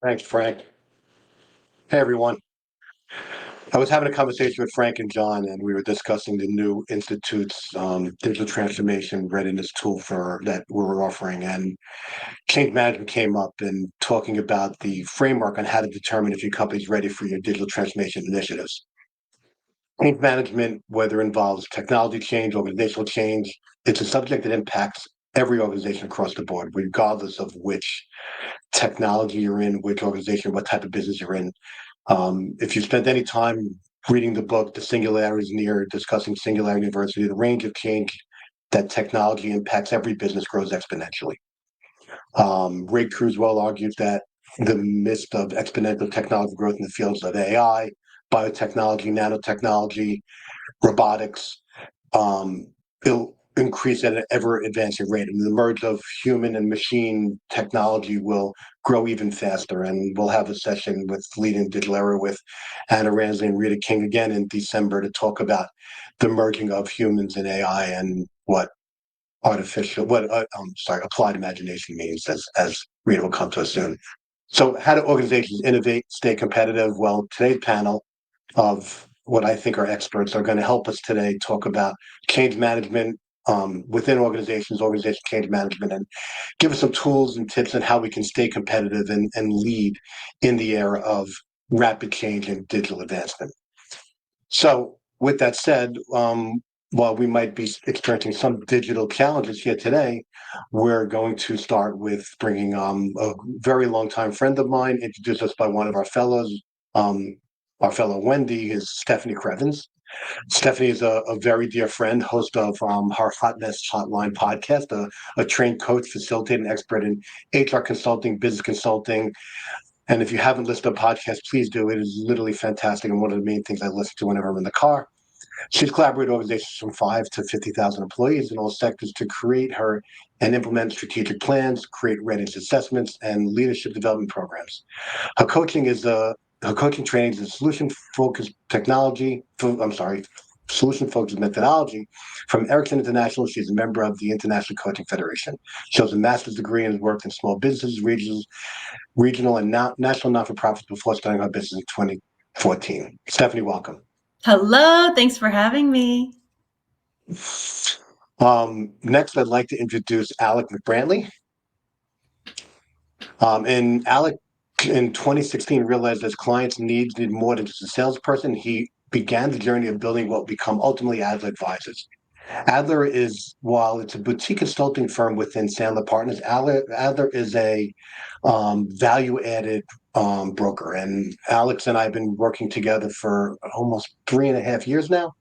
Thanks, Frank. Hey, everyone. I was having a conversation with Frank and John, and we were discussing the new Institute's digital transformation readiness tool for that we're offering. And change management came up and talking about the framework on how to determine if your company's ready for your digital transformation initiatives. Change management, whether it involves technology change, organizational change, it's a subject that impacts every organization across the board, regardless of which technology you're in, which organization, what type of business you're in. If you spent any time reading the book, The Singularity is Near, discussing Singularity University, the range of change that technology impacts every business grows exponentially. Ray Kurzweil argues that the midst of exponential technology growth in the fields of AI, biotechnology, nanotechnology, robotics, it'll increase at an ever advancing rate. And the merge of human and machine technology will grow even faster. And we'll have a session with Leading Digital Era with Anna Ransley and Rita King again in December to talk about the merging of humans and AI and what applied imagination means, as Rita will come to us soon. So how do organizations innovate, stay competitive? Well, today's panel of what I think are experts are going to help us today talk about change management within organizations, organization change management, and give us some tools and tips on how we can stay competitive and lead in the era of rapid change and digital advancement. So with that said, while we might be experiencing some digital challenges here today, we're going to start with bringing a very long-time friend of mine, introduced us by one of our fellows, our fellow Wendy, is Stephanie Crevens. Stephanie is a very dear friend, host of her Hot Mess Hotline podcast, a trained coach, facilitator, and expert in HR consulting, business consulting. And if you haven't listened to a podcast, please do. It is literally fantastic and one of the main things I listen to whenever I'm in the car. She's collaborated with organizations from 5 to 50,000 employees in all sectors to create and implement strategic plans, create readiness assessments, and leadership development programs. Her coaching training is a solution-focused solution-focused methodology from Ericsson International. She's a member of the International Coaching Federation. She has a master's degree and has worked in small businesses, regional and national not-for-profits before starting her business in 2014. Stephanie, welcome. Hello, thanks for having me. Next, I'd like to introduce 𝗥𝗶𝗲𝗏. And Alex, in 2016, realized that his clients' needs need more than just a salesperson. He began the journey of building what will become ultimately Adler Advisors. Adler is, while it's a boutique consulting firm within Sandler Partners, Adler is a value-added broker. And Alex and I have been working together for almost 3.5 years now.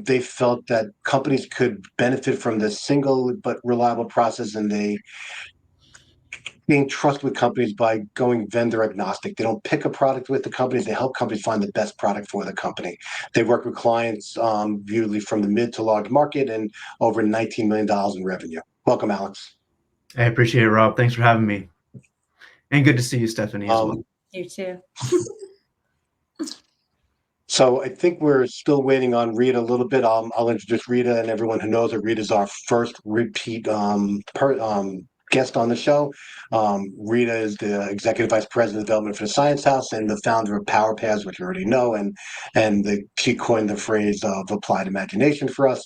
They felt that companies could benefit from this single but reliable process, and they gain trust with companies by going vendor agnostic. They don't pick a product with the companies. They help companies find the best product for the company. They work with clients usually from the mid to large market and over $19 million in revenue. Welcome, Alex. I appreciate it, Rob. Thanks for having me. And good to see you, Stephanie, as well. You too. So I think we're still waiting on Rita a little bit. I'll introduce Rita, and everyone who knows her, Rita's our first repeat guest on the show. Rita is the Executive Vice President of Development for the Science House and the founder of 𝗥𝗶𝗄, which you already know, and she coined the phrase of applied imagination for us.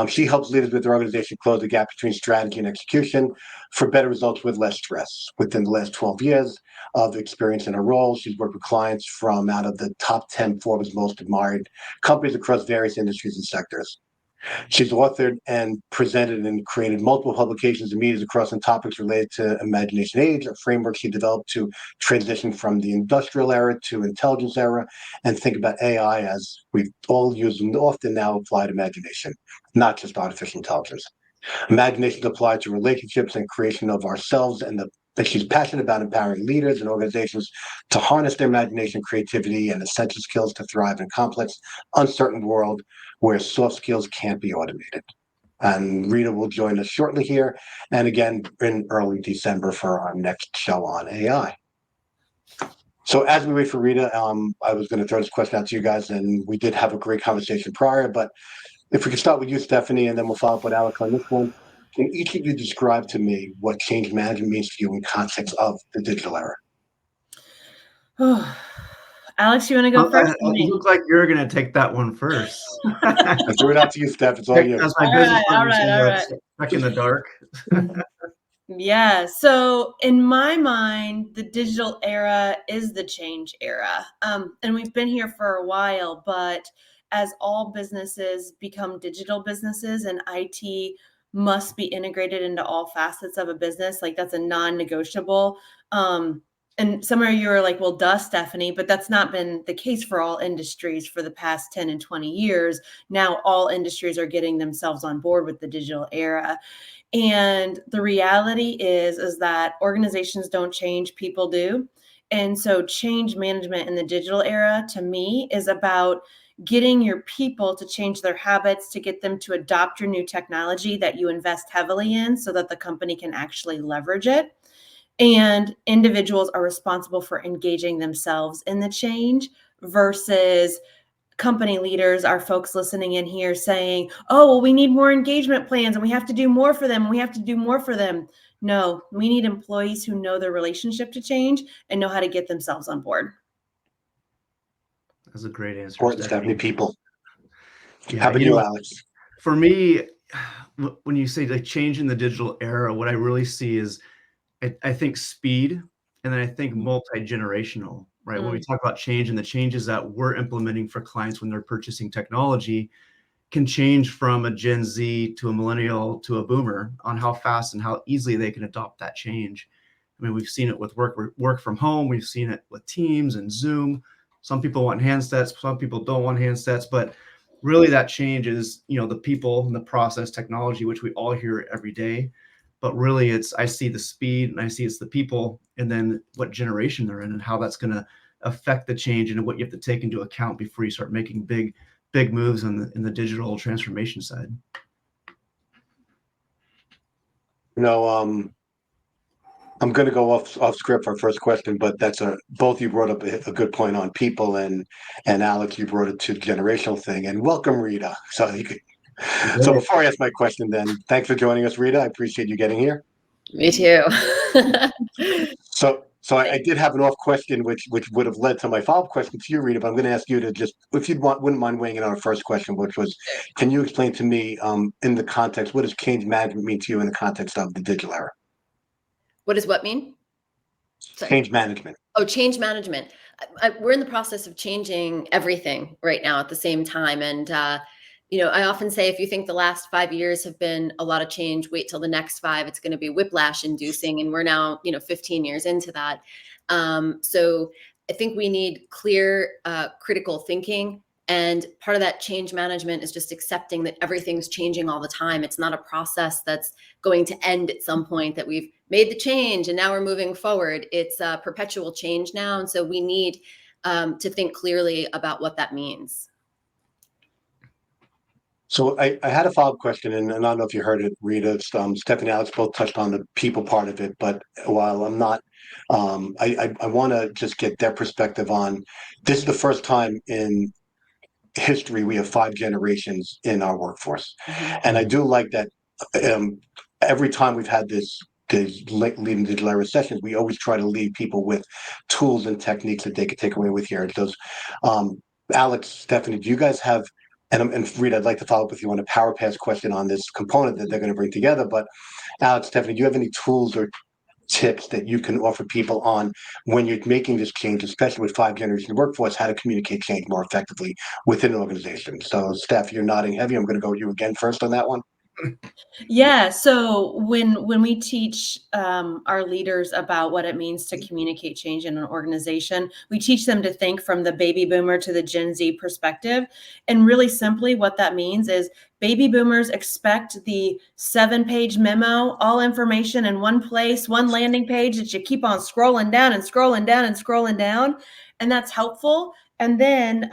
She helps leaders with their organization close the gap between strategy and execution for better results with less stress. Within the last 12 years of experience in her role, she's worked with clients from out of the top 10 Forbes most admired companies across various industries and sectors. She's authored and presented and created multiple publications and meetings across on topics related to imagination age, a framework she developed to transition from the industrial era to intelligence era and think about AI as we all use often now applied imagination, not just artificial intelligence. Imagination is applied to relationships and creation of ourselves, and that she's passionate about empowering leaders and organizations to harness their imagination, creativity, and essential skills to thrive in a complex, uncertain world where soft skills can't be automated. And Rita will join us shortly here, and again in early December for our next show on AI. So as we wait for Rita, I was going to throw this question out to you guys, and we did have a great conversation prior, but if we could start with you, Stephanie, and then we'll follow up with Alex on this one. Can each of you describe to me what change management means to you in context of the digital era? Alex, you want to go first? You look like you're going to take that one first. I threw it out to you, Steph. It's all you. As my All business right, all partner, right, seems all like right. stuck in the dark. Yeah. So in my mind, the digital era is the change era. And we've been here for a while, but as all businesses become digital businesses and IT must be integrated into all facets of a business, like that's a non-negotiable. And some of you are like, well, duh, Stephanie, but that's not been the case for all industries for the past 10 and 20 years. Now all industries are getting themselves on board with the digital era. And the reality is that organizations don't change, people do. And so change management in the digital era to me is about getting your people to change their habits, to get them to adopt your new technology that you invest heavily in so that the company can actually leverage it. And individuals are responsible for engaging themselves in the change versus company leaders, our folks listening in here saying, oh, well, we need more engagement plans and we have to do more for them. And we have to do more for them. No, we need employees who know their relationship to change and know how to get themselves on board. That's a great answer, Important, Stephanie. people. Yeah, How about you, Alex? For me, when you say like change in the digital era, what I really see is I think speed, and then I think multi-generational, right? When we talk about change and the changes that we're implementing for clients when they're purchasing technology can change from a Gen Z to a millennial to a boomer on how fast and how easily they can adopt that change. I mean, we've seen it with work from home. We've seen it with Teams and Zoom. Some people want handsets, some people don't want handsets, but really that change is, the people and the process technology, which we all hear every day. But really I see the speed and I see it's the people and then what generation they're in and how that's going to affect the change and what you have to take into account before you start making big moves in the digital transformation side. I'm going to go off script for our first question, but both you brought up a good point on people, and Alex, you brought it to the generational thing. And welcome, Rita. So before I ask my question, then thanks for joining us, Rita. I appreciate you getting here. Me too. So I did have an off question, which would have led to my follow-up question to you, Rita. But I'm going to ask you to just, if you wouldn't mind weighing in on our first question, which was, can you explain to me, in the context, what does change management mean to you in the context of the digital era? What does what mean? Sorry. Change management. Oh, change management. We're in the process of changing everything right now at the same time. And, I often say, if you think the last 5 years have been a lot of change, wait till the next 5, it's going to be whiplash inducing. And we're now, 15 years into that. So I think we need clear, critical thinking. And part of that change management is just accepting that everything's changing all the time. It's not a process that's going to end at some point, that we've made the change and now we're moving forward. It's a perpetual change now. And so we need to think clearly about what that means. So I had a follow-up question, and I don't know if you heard it, Rita. Stephanie and Alex both touched on the people part of it, but while I'm not, I want to just get their perspective on, this is the first time in history we have 5 generations in our workforce. And I do like that every time we've had these leading digital era sessions, we always try to leave people with tools and techniques that they could take away with here. Those, Alex, Stephanie, do you guys have, and Rita, I'd like to follow up with you on a Power Pass question on this component that they're going to bring together, but Alex, Stephanie, do you have any tools or tips that you can offer people on when you're making this change, especially with 5 generation workforce, how to communicate change more effectively within an organization? So Steph, you're nodding heavy. I'm going to go with you again first on that one. Yeah. So when we teach our leaders about what it means to communicate change in an organization, we teach them to think from the baby boomer to the Gen Z perspective. And really simply what that means is baby boomers expect the 7-page memo, all information in one place, one landing page that you keep on scrolling down and scrolling down and scrolling down. And that's helpful. And then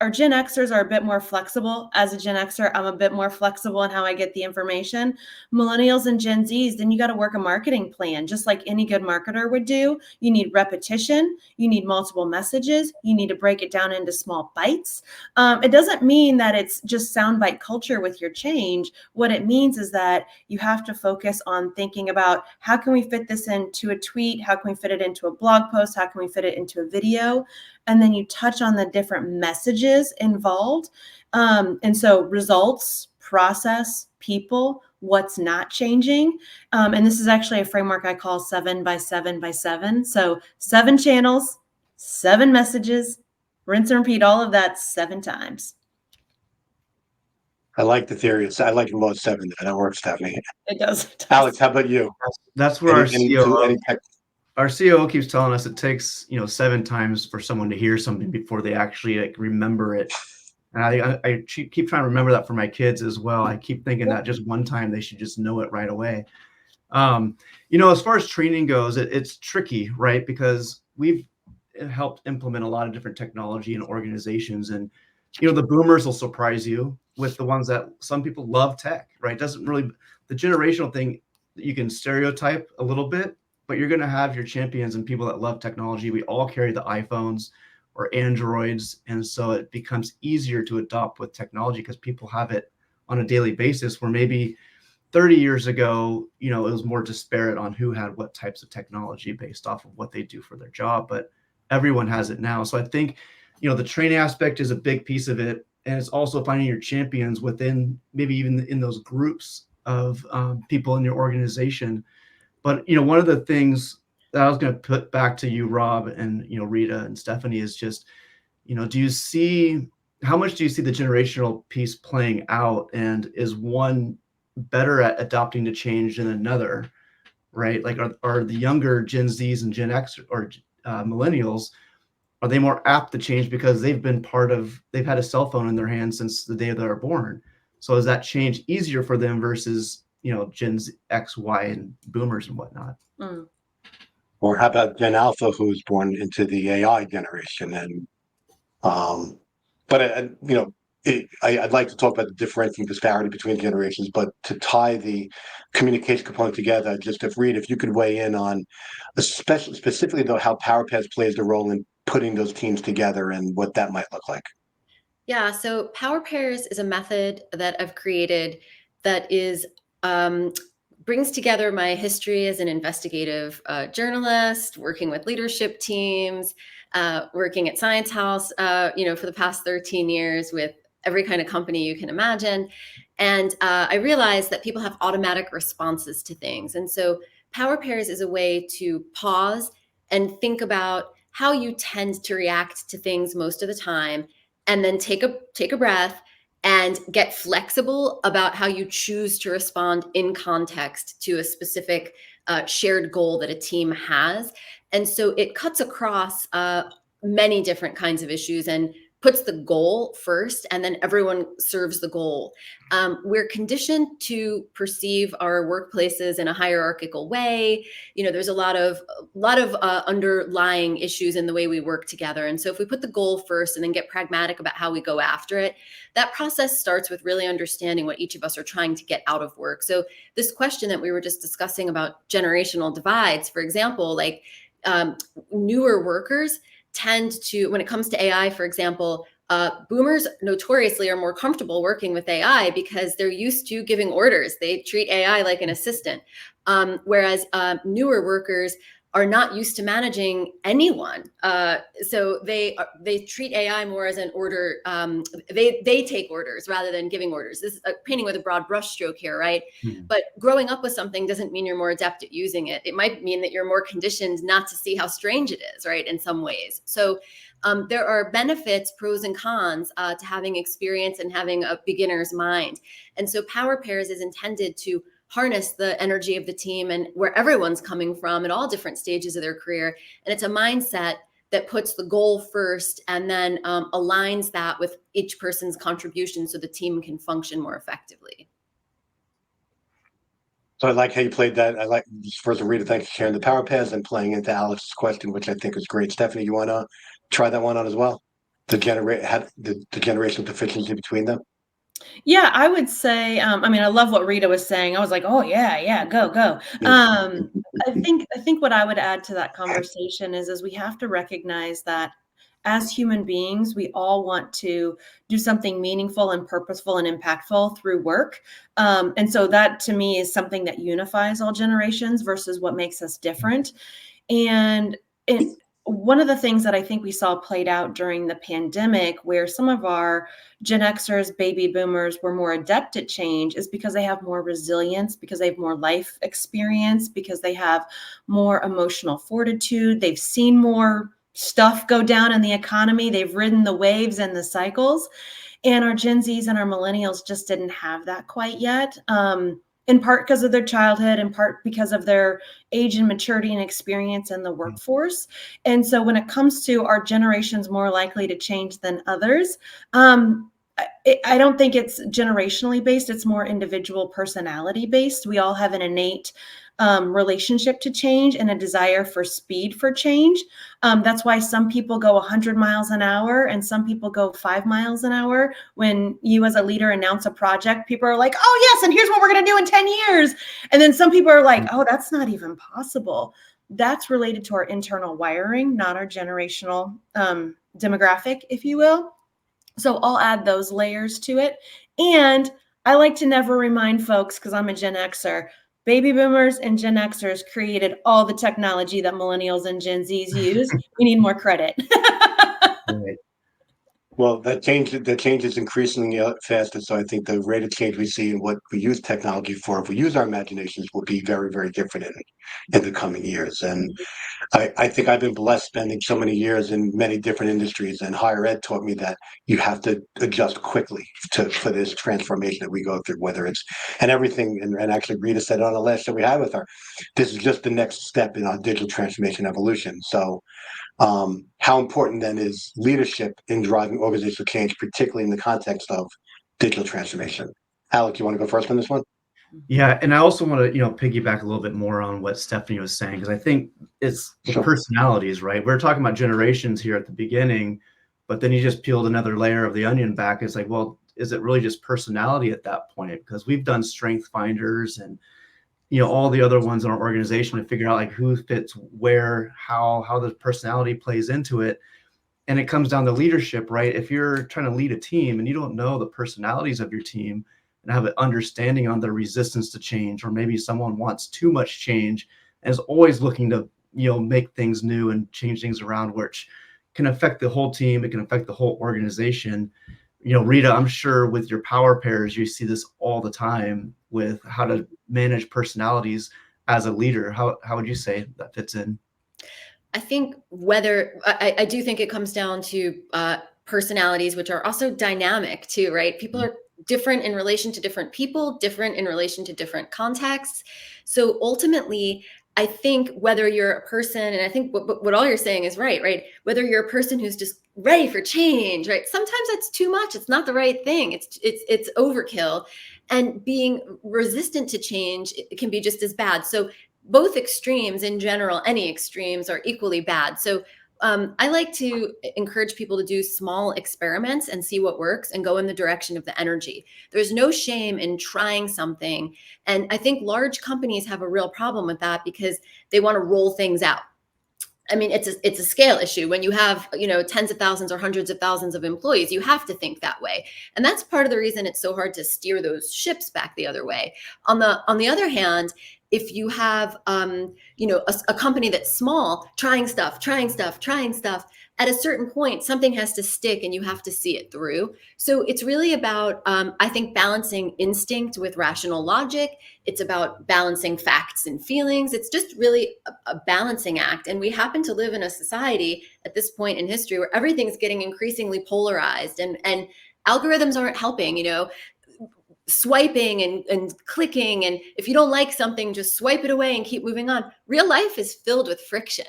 our Gen Xers are a bit more flexible. As a Gen Xer, I'm a bit more flexible in how I get the information. Millennials and Gen Zs, then you got to work a marketing plan, just like any good marketer would do. You need repetition. You need multiple messages. You need to break it down into small bites. It doesn't mean that it's just soundbite culture with your change. What it means is that you have to focus on thinking about how can we fit this into a tweet? How can we fit it into a blog post? How can we fit it into a video? And then you touch on the different messages involved. And so results, process, people, what's not changing. And this is actually a framework I call 7x7x7. So 7 channels, 7 messages, rinse and repeat all of that 7 times. I like the theory. I like your most 7. That works, Stephanie. It does. Alex, how about you? That's where Our our COO keeps telling us it takes 7 times for someone to hear something before they actually like remember it. And I keep trying to remember that for my kids as well. I keep thinking that just one time they should just know it right away. As far as training goes, it's tricky, right? Because we've helped implement a lot of different technology in organizations, and the boomers will surprise you with the ones that some people love tech, right? Doesn't really, the generational thing, you can stereotype a little bit, but you're going to have your champions and people that love technology. We all carry the iPhones or Androids. And so it becomes easier to adopt with technology because people have it on a daily basis, where maybe 30 years ago, it was more disparate on who had what types of technology based off of what they do for their job, but everyone has it now. So I think, the training aspect is a big piece of it. And it's also finding your champions within, maybe even in those groups of people in your organization. But, one of the things that I was going to put back to you, Rob, and, Rita and Stephanie, is just, how much do you see the generational piece playing out? And is one better at adopting to change than another, right? Like, are the younger Gen Zs and Gen X or millennials, are they more apt to change because they've had a cell phone in their hand since the day they were born? So is that change easier for them versus, Gen X, Y, and boomers and whatnot? Mm. Or how about Gen Alpha, who's born into the AI generation? And I'd like to talk about the differentiating disparity between generations, but to tie the communication component together, just if you could weigh in on, specifically though, how PowerPass plays the role in putting those teams together and what that might look like. Yeah, so Power Pairs is a method that I've created that is brings together my history as an investigative journalist, working with leadership teams, working at Science House, for the past 13 years with every kind of company you can imagine. And I realized that people have automatic responses to things. And so Power Pairs is a way to pause and think about how you tend to react to things most of the time, and then take a breath and get flexible about how you choose to respond in context to a specific shared goal that a team has. And so it cuts across many different kinds of issues and puts the goal first, and then everyone serves the goal. We're conditioned to perceive our workplaces in a hierarchical way. There's a lot of underlying issues in the way we work together. And so if we put the goal first and then get pragmatic about how we go after it, that process starts with really understanding what each of us are trying to get out of work. So this question that we were just discussing about generational divides, for example, like newer workers tend to, when it comes to AI, for example, boomers notoriously are more comfortable working with AI because they're used to giving orders. They treat AI like an assistant. Whereas newer workers are not used to managing anyone. So they treat AI more as an order. They take orders rather than giving orders. This is painting with a broad brushstroke here, right? Mm-hmm. But growing up with something doesn't mean you're more adept at using it. It might mean that you're more conditioned not to see how strange it is, right? In some ways. So there are benefits, pros and cons to having experience and having a beginner's mind. And so Power Pairs is intended to harness the energy of the team and where everyone's coming from at all different stages of their career. And it's a mindset that puts the goal first and then aligns that with each person's contribution so the team can function more effectively. So I like how you played that. I like, first of all, Rita, thanks for sharing the Power Pass and playing into Alex's question, which I think is great. Stephanie, you want to try that one on as well? the generational deficiency between them? Yeah, I would say, I mean, I love what Rita was saying. I was like, oh yeah, go, go. I think what I would add to that conversation is we have to recognize that as human beings, we all want to do something meaningful and purposeful and impactful through work. And so that to me is something that unifies all generations versus what makes us different. And one of the things that I think we saw played out during the pandemic, where some of our Gen Xers, baby boomers were more adept at change, is because they have more resilience, because they have more life experience, because they have more emotional fortitude. They've seen more stuff go down in the economy. They've ridden the waves and the cycles. And our Gen Zs and our millennials just didn't have that quite yet. In part because of their childhood, in part because of their age and maturity and experience in the workforce. And so when it comes to our generations more likely to change than others, I don't think it's generationally based. It's more individual personality based. We all have an innate relationship to change and a desire for speed for change. That's why some people go 100 miles an hour and some people go 5 miles an hour. When you as a leader announce a project, people are like, oh yes, and here's what we're going to do in 10 years. And then some people are like, oh, that's not even possible. That's related to our internal wiring, not our generational demographic, if you will. So I'll add those layers to it. And I like to never remind folks, because I'm a Gen Xer, baby boomers and Gen Xers created all the technology that millennials and Gen Zs use. We need more credit. Right. Well, that change is increasingly faster. So I think the rate of change we see in what we use technology for, if we use our imaginations, will be very, very different in the coming years. And I think I've been blessed spending so many years in many different industries, and higher ed taught me that you have to adjust quickly for this transformation that we go through, whether it's and everything. And actually, Rita said it on the last show we had with her, this is just the next step in our digital transformation evolution. So how important then is leadership in driving organizational change, particularly in the context of digital transformation? Alec, you want to go first on this one? Yeah, and I also want to, piggyback a little bit more on what Stephanie was saying, because I think it's the personalities, right? We're talking about generations here at the beginning, but then you just peeled another layer of the onion back. It's like, well, is it really just personality at that point? Because we've done strength finders and all the other ones in our organization to figure out like who fits where, how the personality plays into it. And it comes down to leadership, right? If you're trying to lead a team and you don't know the personalities of your team and have an understanding on the resistance to change, or maybe someone wants too much change and is always looking to, make things new and change things around, which can affect the whole team. It can affect the whole organization. Rita, I'm sure with your power pairs, you see this all the time with how to manage personalities as a leader. How would you say that fits in? I think I do think it comes down to personalities, which are also dynamic too, right? People are different in relation to different people, different in relation to different contexts. So ultimately, I think whether you're a person, and I think what all you're saying is right? Whether you're a person who's just ready for change, right? Sometimes it's too much. It's not the right thing. It's overkill. And being resistant to change, it can be just as bad. So both extremes in general, any extremes are equally bad. So I like to encourage people to do small experiments and see what works and go in the direction of the energy. There's no shame in trying something. And I think large companies have a real problem with that because they want to roll things out. I mean, it's a scale issue. When you have, tens of thousands or hundreds of thousands of employees, you have to think that way. And that's part of the reason it's so hard to steer those ships back the other way. On the other hand, if you have, a company that's small, trying stuff, at a certain point, something has to stick and you have to see it through. So it's really about, I think, balancing instinct with rational logic. It's about balancing facts and feelings. It's just really a balancing act. And we happen to live in a society at this point in history where everything's getting increasingly polarized and algorithms aren't helping, swiping and clicking. And if you don't like something, just swipe it away and keep moving on. Real life is filled with friction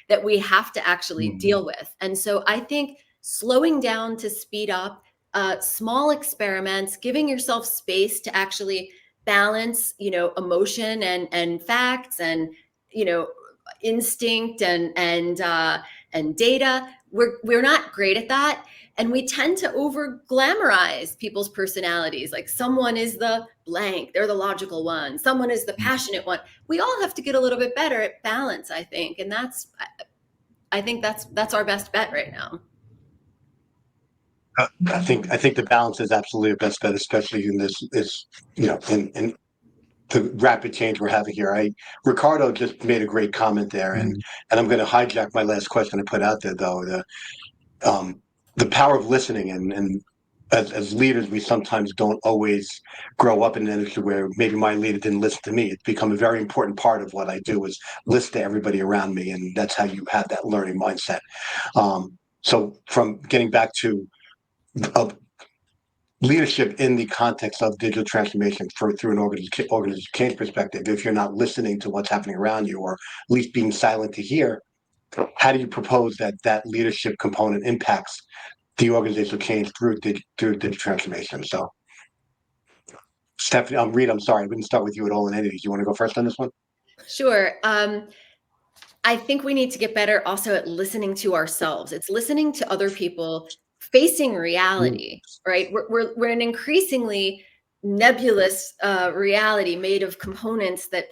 that we have to actually deal with. And so I think slowing down to speed up, small experiments, giving yourself space to actually balance, emotion and facts and, instinct and data. We're not great at that. And we tend to over glamorize people's personalities. Like someone is the blank, they're the logical one. Someone is the passionate one. We all have to get a little bit better at balance, I think. And I think that's our best bet right now. I think the balance is absolutely the best bet, especially in this in the rapid change we're having here. Ricardo just made a great comment there, and I'm going to hijack my last question I put out there, though. The power of listening, and as leaders, we sometimes don't always grow up in an industry where maybe my leader didn't listen to me. It's become a very important part of what I do is listen to everybody around me, and that's how you have that learning mindset. So from getting back to leadership in the context of digital transformation through an organizational change perspective, if you're not listening to what's happening around you, or at least being silent to hear, how do you propose that leadership component impacts the organizational change through digital transformation? So, Stephanie, Reed, I'm sorry, I wouldn't start with you at all in any of these. You want to go first on this one? Sure. I think we need to get better also at listening to ourselves. It's listening to other people, facing reality, right? We're an increasingly nebulous reality made of components that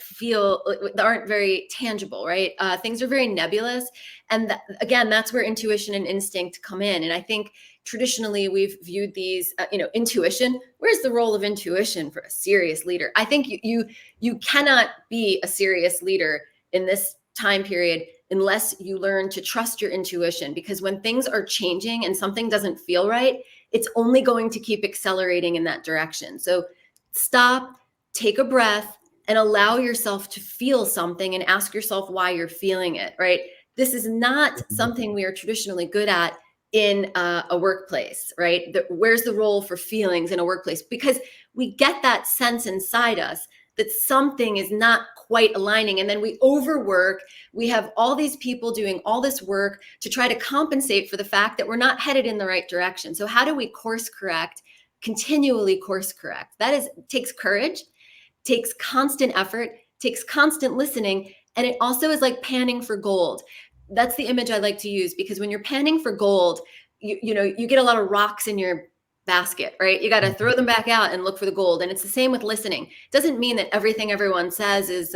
aren't very tangible, right? Things are very nebulous. And again, that's where intuition and instinct come in. And I think traditionally we've viewed these, intuition. Where's the role of intuition for a serious leader? I think you cannot be a serious leader in this time period unless you learn to trust your intuition, because when things are changing and something doesn't feel right, it's only going to keep accelerating in that direction. So stop, take a breath, and allow yourself to feel something and ask yourself why you're feeling it, right? This is not something we are traditionally good at in a workplace, right? Where's the role for feelings in a workplace? Because we get that sense inside us that something is not quite aligning. And then we overwork. We have all these people doing all this work to try to compensate for the fact that we're not headed in the right direction. So how do we course correct, continually course correct? Takes courage, takes constant effort, takes constant listening. And it also is like panning for gold. That's the image I like to use, because when you're panning for gold, you get a lot of rocks in your basket, right? You got to throw them back out and look for the gold. And it's the same with listening. It doesn't mean that everything everyone says is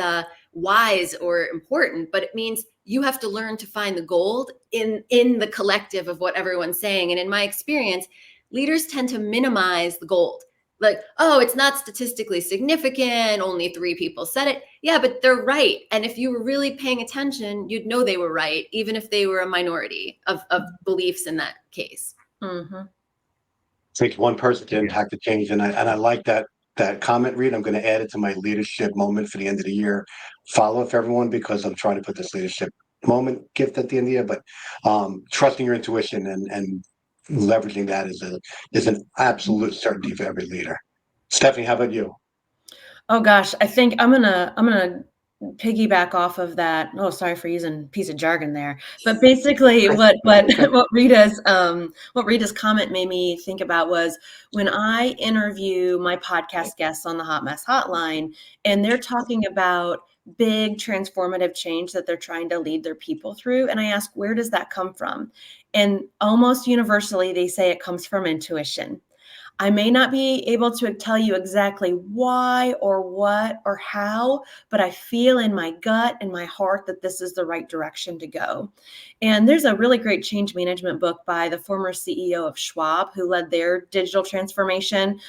wise or important, but it means you have to learn to find the gold in the collective of what everyone's saying. And in my experience, leaders tend to minimize the gold. Like, oh, it's not statistically significant. Only 3 people said it. Yeah, but they're right. And if you were really paying attention, you'd know they were right, even if they were a minority of beliefs in that case. Mm-hmm. Takes one person to impact the change, and I like that comment, Reed. I'm going to add it to my leadership moment for the end of the year follow up for everyone, because I'm trying to put this leadership moment gift at the end of the year. But trusting your intuition and leveraging that is an absolute certainty for every leader. Stephanie, how about you? Oh gosh, I think I'm gonna piggyback off of that. Oh, sorry for using a piece of jargon there, but basically what Rita's comment made me think about was when I interview my podcast guests on the Hot Mess Hotline, and they're talking about big transformative change that they're trying to lead their people through, and I ask, where does that come from? And almost universally they say it comes from intuition. I may not be able to tell you exactly why or what or how, but I feel in my gut and my heart that this is the right direction to go. And there's a really great change management book by the former CEO of Schwab, who led their digital transformation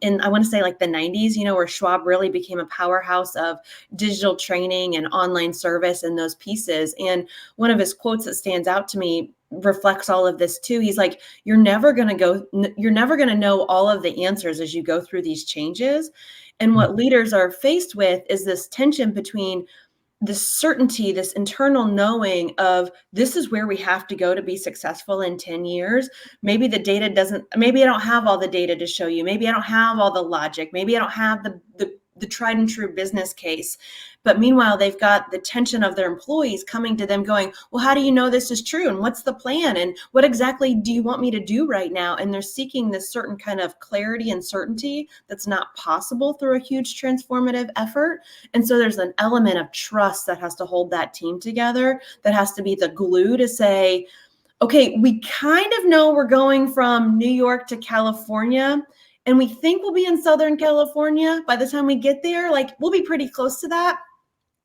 in, I want to say, like the 90s, where Schwab really became a powerhouse of digital training and online service and those pieces. And one of his quotes that stands out to me reflects all of this too. He's like, you're never going to know all of the answers as you go through these changes. And what leaders are faced with is this tension between this certainty, this internal knowing of this is where we have to go to be successful in 10 years. Maybe the data maybe I don't have all the data to show you. Maybe I don't have all the logic. Maybe I don't have the tried and true business case. But meanwhile, they've got the tension of their employees coming to them going, well, how do you know this is true? And what's the plan? And what exactly do you want me to do right now? And they're seeking this certain kind of clarity and certainty that's not possible through a huge transformative effort. And so there's an element of trust that has to hold that team together, that has to be the glue to say, okay, we kind of know we're going from New York to California, and we think we'll be in Southern California by the time we get there. Like, we'll be pretty close to that,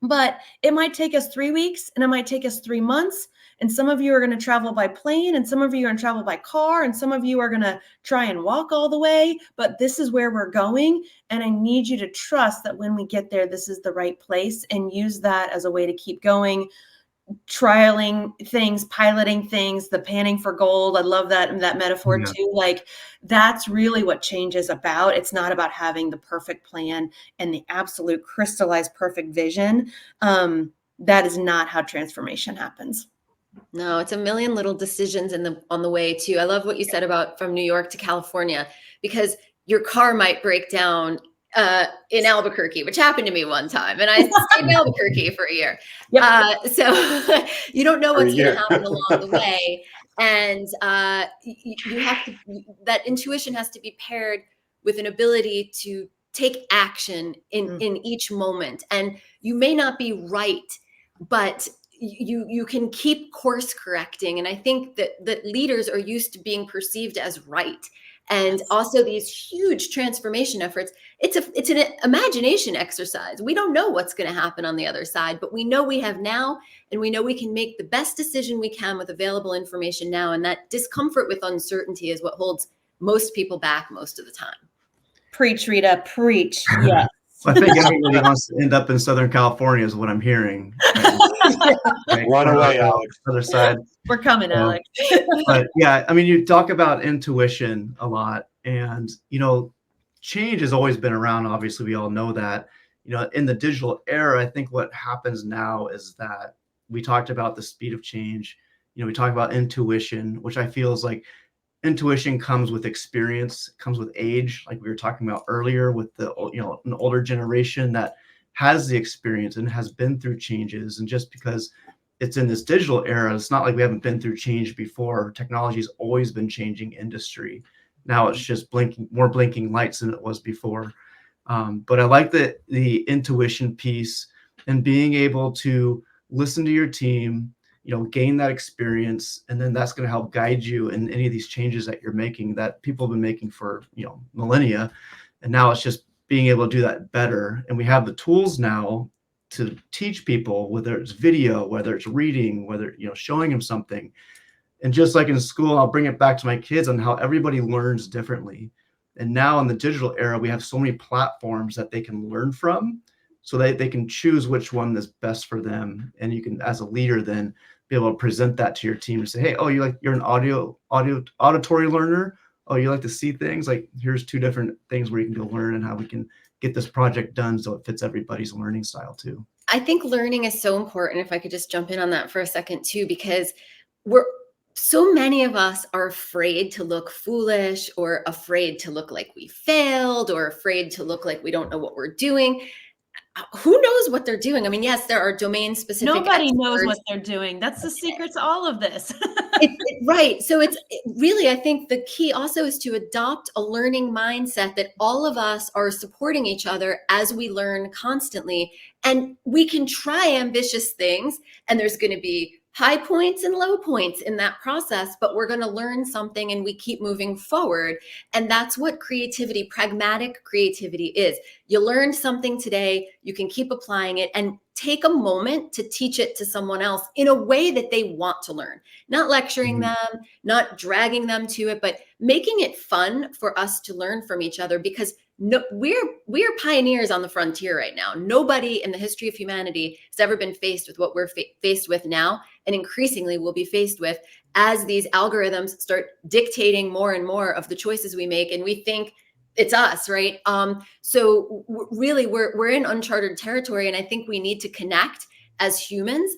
but it might take us 3 weeks, and it might take us 3 months. And some of you are going to travel by plane, and some of you are going to travel by car, and some of you are going to try and walk all the way. But this is where we're going. And I need you to trust that when we get there, this is the right place, and use that as a way to keep going, trialing things, piloting things, the panning for gold. I love that metaphor too. Like, that's really what change is about. It's not about having the perfect plan and the absolute crystallized perfect vision. That is not how transformation happens. No, it's a million little decisions on the way too. I love what you said about from New York to California, because your car might break down in Albuquerque, which happened to me one time, and I stayed in Albuquerque for a year. Yep. So you don't know what's going to happen along the way, and you have to. That intuition has to be paired with an ability to take action in each moment. And you may not be right, but you can keep course correcting. And I think that leaders are used to being perceived as right. And also these huge transformation efforts, it's an imagination exercise. We don't know what's going to happen on the other side, but we know we have now, and we know we can make the best decision we can with available information now. And that discomfort with uncertainty is what holds most people back most of the time. Preach, Rita, preach. Yes. I think everybody wants to end up in Southern California is what I'm hearing. Run away, Alex. Other side. We're coming, Alex. But yeah, I mean, you talk about intuition a lot, and change has always been around. Obviously, we all know that. In the digital era, I think what happens now is that we talked about the speed of change. We talk about intuition, which I feel is like intuition comes with experience, comes with age, like we were talking about earlier, with the an older generation that has the experience and has been through changes. And just because it's in this digital era, it's not like we haven't been through change before. Technology's always been changing industry. Now it's just more blinking lights than it was before. But I like the intuition piece and being able to listen to your team, gain that experience, and then that's going to help guide you in any of these changes that you're making, that people have been making for millennia. And now it's just being able to do that better. And we have the tools now to teach people, whether it's video, whether it's reading, whether showing them something. And just like in school, I'll bring it back to my kids on how everybody learns differently. And now in the digital era, we have so many platforms that they can learn from, so that they can choose which one is best for them. And you can, as a leader, then be able to present that to your team and say, hey, you're an auditory learner. Oh, you like to see things? Like, here's 2 different things where you can go learn, and how we can get this project done so it fits everybody's learning style too. I think learning is so important. If I could just jump in on that for a second too, because so many of us are afraid to look foolish, or afraid to look like we failed, or afraid to look like we don't know what we're doing. Who knows what they're doing? I mean, yes, there are domain specific. Nobody knows what they're doing. That's the secret to all of this. Right. So really, I think the key also is to adopt a learning mindset that all of us are supporting each other as we learn constantly. And we can try ambitious things, and there's going to be high points and low points in that process, but we're going to learn something, and we keep moving forward. And that's what creativity, pragmatic creativity is. You learned something today, you can keep applying it, and take a moment to teach it to someone else in a way that they want to learn, not lecturing them, not dragging them to it, but making it fun for us to learn from each other. Because we're pioneers on the frontier right now. Nobody in the history of humanity has ever been faced with what we're faced with now, and increasingly will be faced with as these algorithms start dictating more and more of the choices we make, and we think it's us, right? So really, we're in uncharted territory, and I think we need to connect as humans,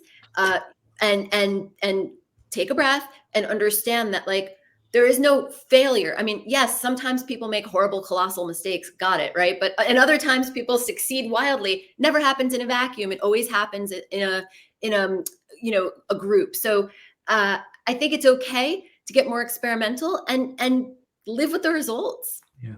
and take a breath and understand that, like, there is no failure. I mean, yes, sometimes people make horrible, colossal mistakes. Got it, right? But and other times people succeed wildly. Never happens in a vacuum. It always happens in a group. So I think it's okay to get more experimental and live with the results. Yeah.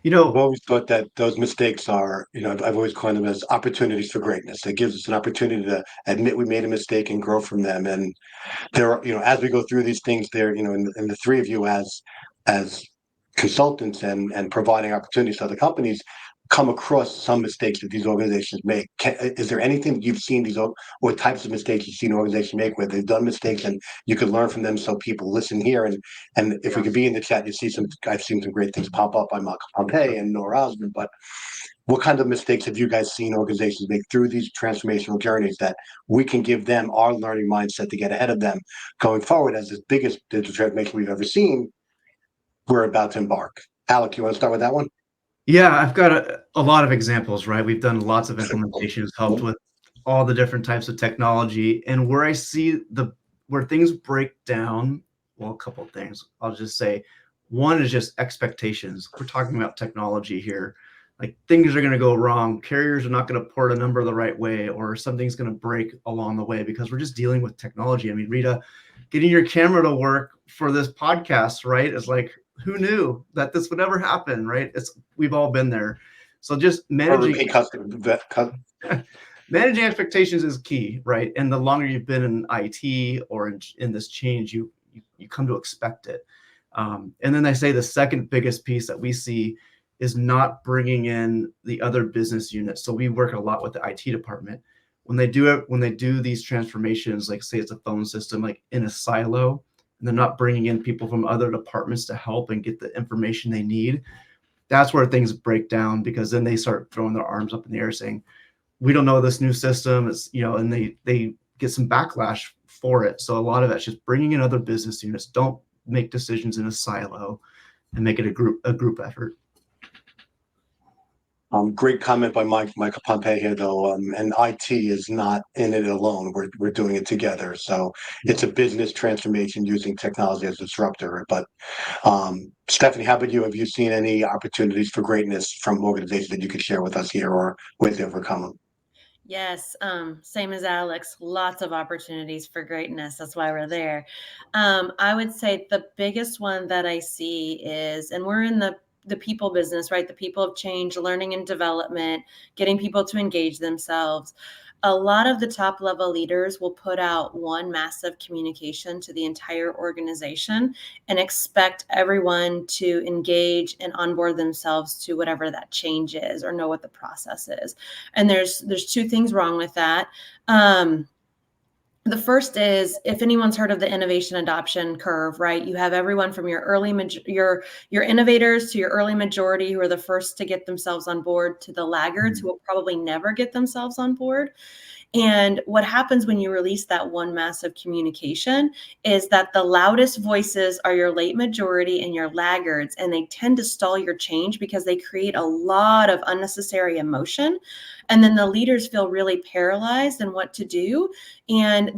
You I've know, always thought that those mistakes are, I've always coined them as opportunities for greatness. It gives us an opportunity to admit we made a mistake and grow from them. And there are, as we go through these things, there, and the three of you as consultants and providing opportunities to other companies come across some mistakes that these organizations make. Is there anything that you've seen or types of mistakes you've seen organizations make where they've done mistakes and you could learn from them so people listen here and if we could be in the chat, I've seen some great things pop up by 𝗥𝗶𝗄𝗃 and 𝗤𝘂, but what kind of mistakes have you guys seen organizations make through these transformational journeys that we can give them our learning mindset to get ahead of them going forward as this biggest digital transformation we've ever seen, we're about to embark? Alex, you want to start with that one? yeah, I've got a lot of examples, right? We've done lots of implementations, helped with all the different types of technology, and where I see where things break down, well, a couple of things. I'll just say, one is just expectations. We're talking about technology here. Like things are going to go wrong. Carriers are not going to port a number the right way, or something's going to break along the way because we're just dealing with technology. I mean, Rita, getting your camera to work for this podcast, right, is like, who knew that this would ever happen, right? We've all been there. So just managing managing expectations is key, right? And the longer you've been in IT or in this change, you come to expect it. And then I say the second biggest piece that we see is not bringing in the other business units. So we work a lot with the IT department. When they do these transformations, like say it's a phone system, like in a silo, and they're not bringing in people from other departments to help and get the information they need, that's where things break down, because then they start throwing their arms up in the air saying, we don't know this new system. It's, and they get some backlash for it. So a lot of that's just bringing in other business units. Don't make decisions in a silo and make it a group effort. Great comment by 𝗥𝗶𝗄𝗃 here, though. And IT is not in it alone. We're doing it together. So it's a business transformation using technology as a disruptor. But Stephanie, how about you? Have you seen any opportunities for greatness from organizations that you could share with us here, or ways to overcome them? Yes, same as Alex, lots of opportunities for greatness. That's why we're there. I would say the biggest one that I see is, and we're in the people business, right? The people of change, learning and development, getting people to engage themselves. A lot of the top level leaders will put out one massive communication to the entire organization and expect everyone to engage and onboard themselves to whatever that change is or know what the process is. And there's two things wrong with that. The first is, if anyone's heard of the innovation adoption curve, right? You have everyone from your your innovators to your early majority who are the first to get themselves on board, to the laggards who will probably never get themselves on board. And what happens when you release that one massive communication is that the loudest voices are your late majority and your laggards, and they tend to stall your change because they create a lot of unnecessary emotion. And then the leaders feel really paralyzed in what to do. And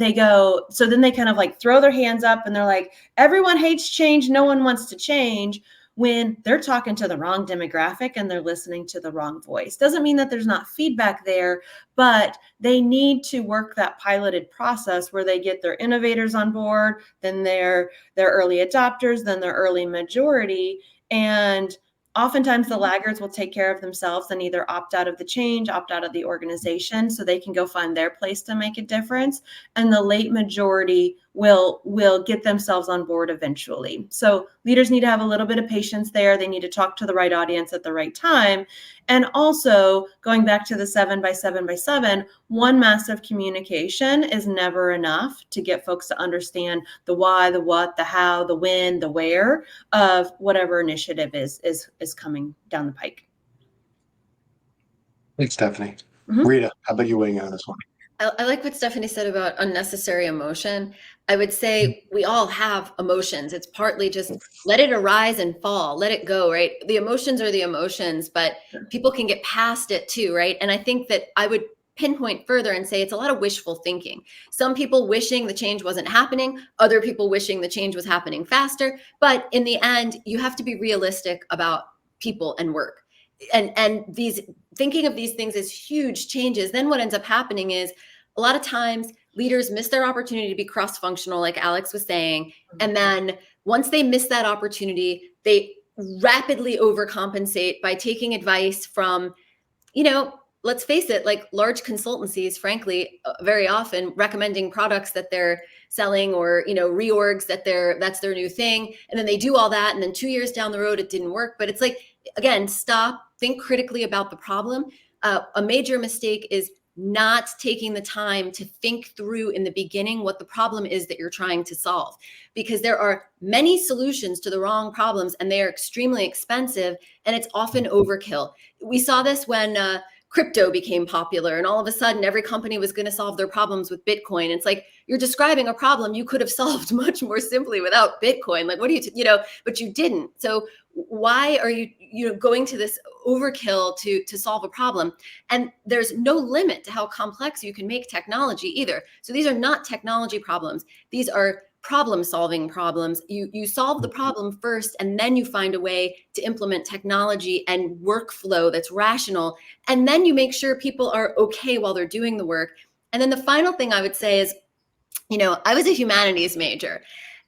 so then they kind of like throw their hands up and they're like, everyone hates change. No one wants to change, when they're talking to the wrong demographic and they're listening to the wrong voice. Doesn't mean that there's not feedback there, but they need to work that piloted process where they get their innovators on board, then their early adopters, then their early majority. And oftentimes the laggards will take care of themselves and either opt out of the change, opt out of the organization so they can go find their place to make a difference. And the late majority will get themselves on board eventually. So leaders need to have a little bit of patience there. They need to talk to the right audience at the right time. And also, going back to the 7x7x7, one massive communication is never enough to get folks to understand the why, the what, the how, the when, the where of whatever initiative is coming down the pike. Thanks, Stephanie. Rita, how about you weighing in on this one? I like what Stephanie said about unnecessary emotion. I would say we all have emotions. It's partly just let it arise and fall, let it go, right? The emotions are the emotions, but people can get past it too, right? And I think that I would pinpoint further and say it's a lot of wishful thinking. Some people wishing the change wasn't happening, other people wishing the change was happening faster. But in the end, you have to be realistic about people and work. And these thinking of these things as huge changes, then what ends up happening is a lot of times leaders miss their opportunity to be cross-functional, like Alex was saying. And then once they miss that opportunity, they rapidly overcompensate by taking advice from, let's face it, like large consultancies, frankly, very often recommending products that they're selling, or, reorgs that's their new thing. And then they do all that. And then 2 years down the road, it didn't work. But it's like, again, stop, think critically about the problem. A major mistake is not taking the time to think through in the beginning what the problem is that you're trying to solve, because there are many solutions to the wrong problems and they are extremely expensive, and it's often overkill. We saw this when crypto became popular, and all of a sudden every company was going to solve their problems with Bitcoin. It's like, you're describing a problem you could have solved much more simply without Bitcoin. Like, what do you, but you didn't. So why are you, going to this overkill to solve a problem? And there's no limit to how complex you can make technology either. So these are not technology problems. These are problem-solving problems. You solve the problem first, and then you find a way to implement technology and workflow that's rational. And then you make sure people are okay while they're doing the work. And then the final thing I would say is, I was a humanities major,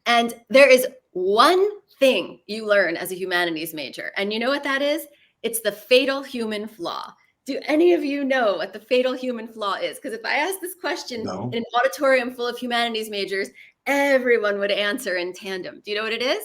and there is one thing you learn as a humanities major. And you know what that is? It's the fatal human flaw. Do any of you know what the fatal human flaw is? Because if I ask this question in an auditorium full of humanities majors, everyone would answer in tandem. Do you know what it is?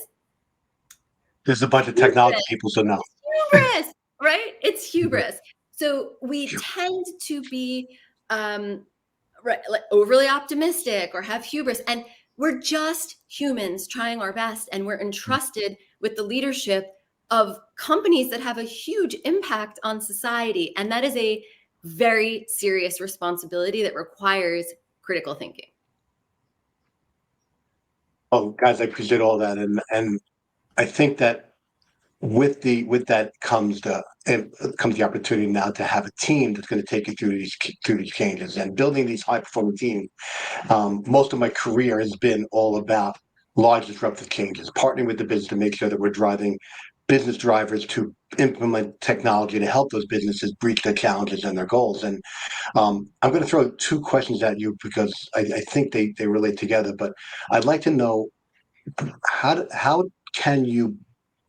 There's a bunch of technology people, so no. It's hubris, right? It's hubris. So we tend to be like overly optimistic or have hubris, and we're just humans trying our best, and we're entrusted with the leadership of companies that have a huge impact on society. And that is a very serious responsibility that requires critical thinking. Oh, guys, I appreciate all that, and I think that with that comes the opportunity now to have a team that's going to take you through these changes and building these high performing teams. Most of my career has been all about large disruptive changes, partnering with the business to make sure that we're driving business drivers to implement technology to help those businesses breach their challenges and their goals. And I'm going to throw two questions at you because I think they relate together. But I'd like to know how can you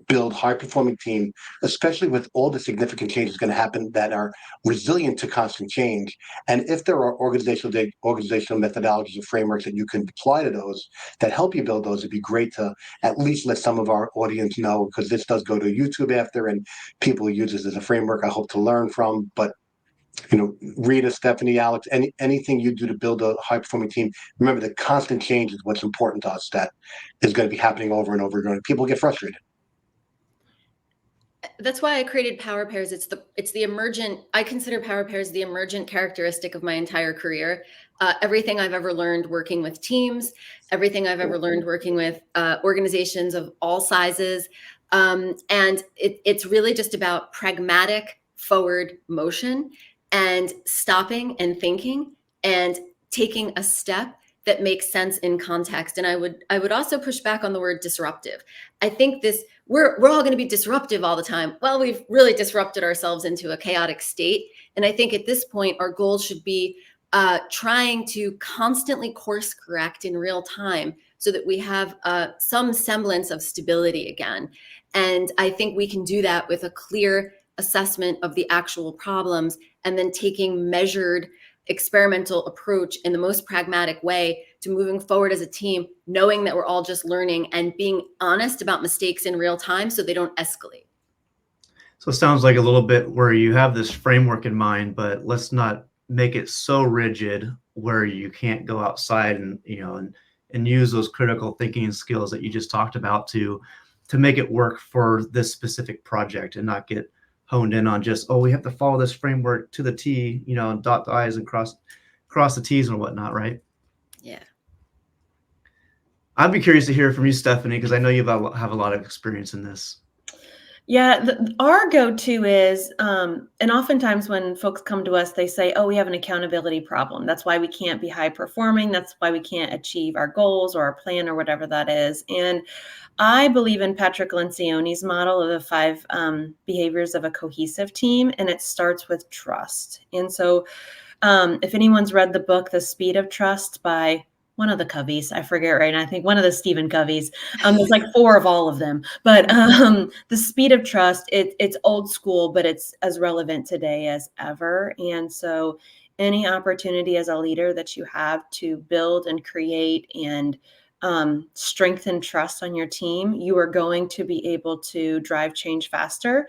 build high-performing team, especially with all the significant changes going to happen that are resilient to constant change. And if there are organizational methodologies or frameworks that you can apply to those that help you build those, it'd be great to at least let some of our audience know, because this does go to YouTube after, and people use this as a framework I hope to learn from. But Rita, Stephanie, Alex, anything you do to build a high-performing team, remember that constant change is what's important to us, that is going to be happening over and over again. People get frustrated. That's why I created Power Pairs. It's the emergent. I consider Power Pairs the emergent characteristic of my entire career. Everything I've ever learned working with teams, everything I've ever learned working with organizations of all sizes, and it's really just about pragmatic forward motion and stopping and thinking and taking a step that makes sense in context. And I would also push back on the word disruptive. I think we're all going to be disruptive all the time. Well, we've really disrupted ourselves into a chaotic state. And I think at this point, our goal should be trying to constantly course correct in real time so that we have some semblance of stability again. And I think we can do that with a clear assessment of the actual problems, and then taking measured experimental approach in the most pragmatic way to moving forward as a team, knowing that we're all just learning and being honest about mistakes in real time so they don't escalate. So it sounds like a little bit where you have this framework in mind, but let's not make it so rigid where you can't go outside and use those critical thinking skills that you just talked about to make it work for this specific project, and not get honed in on just, we have to follow this framework to the T, dot the I's and cross the T's and whatnot, right? Yeah. I'd be curious to hear from you, Stephanie, because I know you have a lot of experience in this. Yeah, our go-to is, and oftentimes when folks come to us, they say, we have an accountability problem. That's why we can't be high performing. That's why we can't achieve our goals or our plan or whatever that is. And I believe in Patrick Lencioni's model of the 5 behaviors of a cohesive team, and it starts with trust. And so if anyone's read the book, The Speed of Trust by one of the Covey's, I forget right now. I think one of the Stephen Covey's. There's like 4 of all of them. But the speed of trust, it's old school, but it's as relevant today as ever. And so any opportunity as a leader that you have to build and create and strengthen trust on your team, you are going to be able to drive change faster.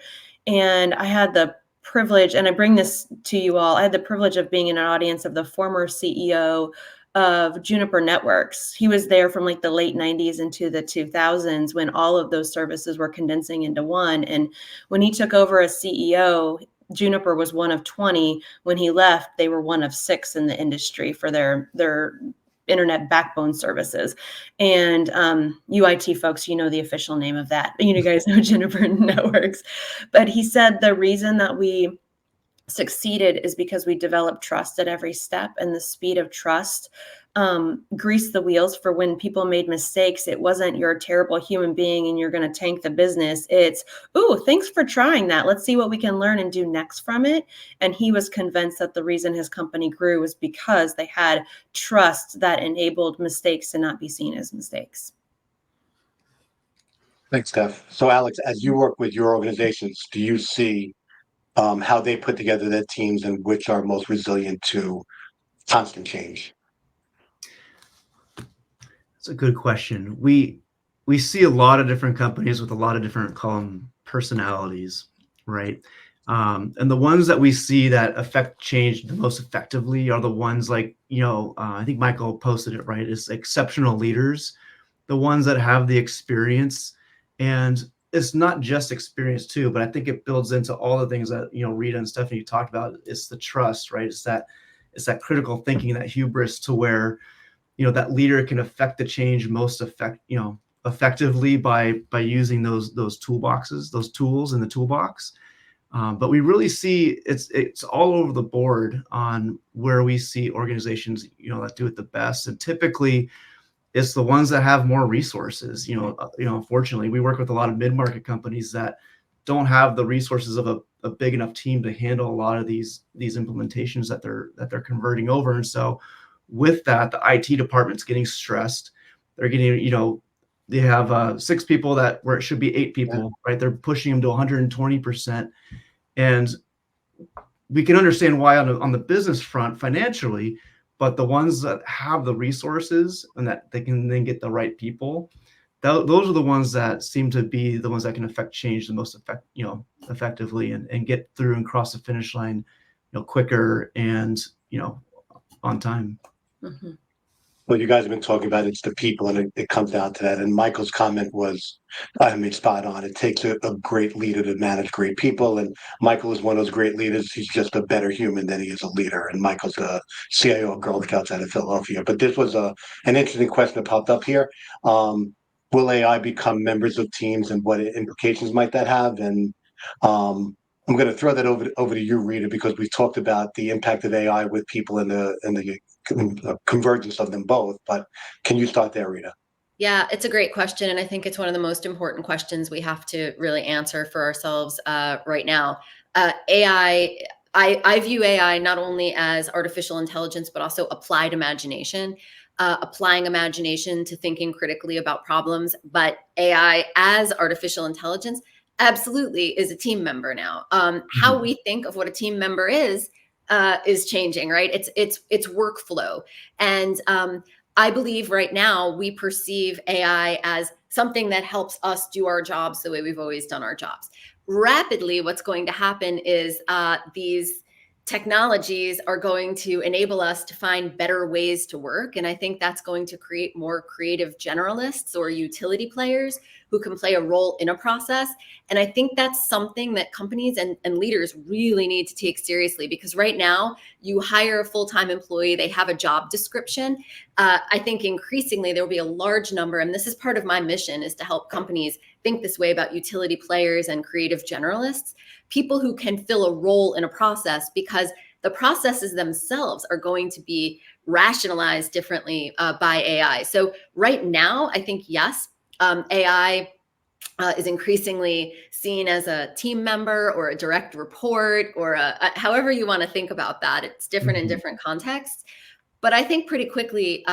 And I had the privilege, and I bring this to you all, I had the privilege of being in an audience of the former CEO of Juniper Networks. He was there from like the late 90s into the 2000s when all of those services were condensing into one. And when he took over as CEO, Juniper was one of 20. When he left, they were one of 6 in the industry for their internet backbone services. And you IT folks, you know the official name of that. You guys know Juniper Networks. But he said the reason that we succeeded is because we developed trust at every step, and the speed of trust greased the wheels for when people made mistakes. It wasn't you're a terrible human being and you're going to tank the business. It's, ooh, thanks for trying that. Let's see what we can learn and do next from it. And he was convinced that the reason his company grew was because they had trust that enabled mistakes to not be seen as mistakes. Thanks, Steph. So Alex, as you work with your organizations, do you see how they put together their teams and which are most resilient to constant change? That's a good question. We see a lot of different companies with a lot of different personalities, right? And the ones that we see that affect change the most effectively are the ones like, I think Michael posted it, right? It's exceptional leaders, the ones that have the experience. And it's not just experience too, but I think it builds into all the things that, Rita and Stephanie talked about. It's the trust, right? It's that critical thinking, that hubris to where, that leader can affect the change most effectively by using those toolboxes, those tools in the toolbox. But we really see it's all over the board on where we see organizations, that do it the best. And typically it's the ones that have more resources. Unfortunately, we work with a lot of mid-market companies that don't have the resources of a big enough team to handle a lot of these implementations that they're converting over. And so with that, the IT department's getting stressed. They're getting, they have 6 people where it should be 8 people, right? They're pushing them to 120%. And we can understand why on the business front financially, but the ones that have the resources and that they can then get the right people, those are the ones that seem to be the ones that can affect change the most effectively and get through and cross the finish line, quicker and, on time. Mm-hmm. Well, you guys have been talking about it's the people, and it comes down to that. And Michael's comment was, spot on. It takes a great leader to manage great people, and Michael is one of those great leaders. He's just a better human than he is a leader. And Michael's the CIO of Girl Scouts out of Philadelphia. But this was an interesting question that popped up here. Will AI become members of teams, and what implications might that have? And I'm going to throw that over to you, Rita, because we've talked about the impact of AI with people and the convergence of them both. But can you start there, Rita? Yeah, it's a great question. And I think it's one of the most important questions we have to really answer for ourselves right now. AI, I view AI not only as artificial intelligence, but also applied imagination. Applying imagination to thinking critically about problems. But AI as artificial intelligence absolutely is a team member now. How we think of what a team member is changing, right? It's workflow. And I believe right now we perceive AI as something that helps us do our jobs the way we've always done our jobs. Rapidly, what's going to happen is these technologies are going to enable us to find better ways to work. And I think that's going to create more creative generalists or utility players who can play a role in a process. And I think that's something that companies and leaders really need to take seriously, because right now you hire a full-time employee, they have a job description. I think increasingly there will be a large number, and this is part of my mission, is to help companies think this way about utility players and creative generalists, people who can fill a role in a process, because the processes themselves are going to be rationalized differently by AI. So right now, I think, yes, AI is increasingly seen as a team member or a direct report or however you want to think about that. It's different in different contexts. But I think pretty quickly,